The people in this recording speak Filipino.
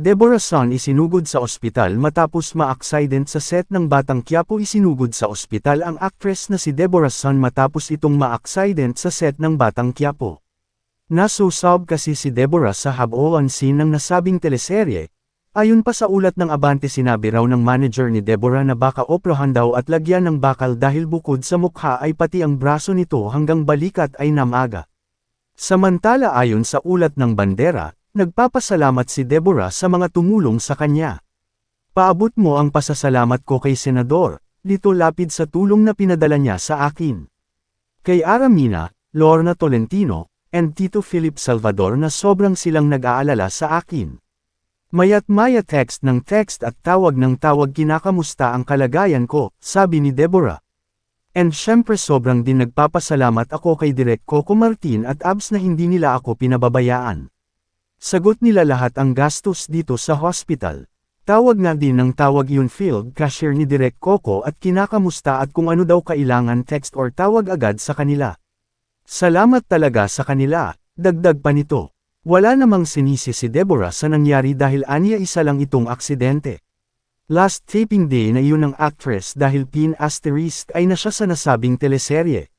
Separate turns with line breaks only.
Deborah Son isinugod sa ospital matapos ma-aksident sa set ng Batang Quiapo. Isinugod sa ospital ang actress na si Deborah Son matapos itong ma-aksident sa set ng Batang Quiapo. Nasusab kasi si Deborah sa habooan scene ng nasabing teleserye. Ayon pa sa ulat ng Abante, sinabi raw ng manager ni Deborah na baka operahan daw at lagyan ng bakal dahil bukod sa mukha ay pati ang braso nito hanggang balikat ay namaga. Samantala, ayon sa ulat ng Bandera, nagpapasalamat si Deborah sa mga tumulong sa kanya. Paabot mo ang pasasalamat ko kay Senador Lito Lapid sa tulong na pinadala niya sa akin. Kay Aramina, Lorna Tolentino, and Tito Philip Salvador na sobrang silang nag-aalala sa akin. Maya't maya text ng text at tawag ng tawag kinakamusta ang kalagayan ko, sabi ni Deborah. And syempre sobrang din nagpapasalamat ako kay Direk Coco Martin at Abs na hindi nila ako pinababayaan. Sagot nila lahat ang gastos dito sa hospital. Tawag nga din ng tawag yun field cashier ni Direk Coco at kinakamusta at kung ano daw kailangan text or tawag agad sa kanila. Salamat talaga sa kanila, dagdag pa nito. Wala namang sinisi si Deborah sa nangyari dahil aniya isa lang itong aksidente. Last taping day na iyon ng actress dahil pin asterisk ay na siya sa nasabing teleserye.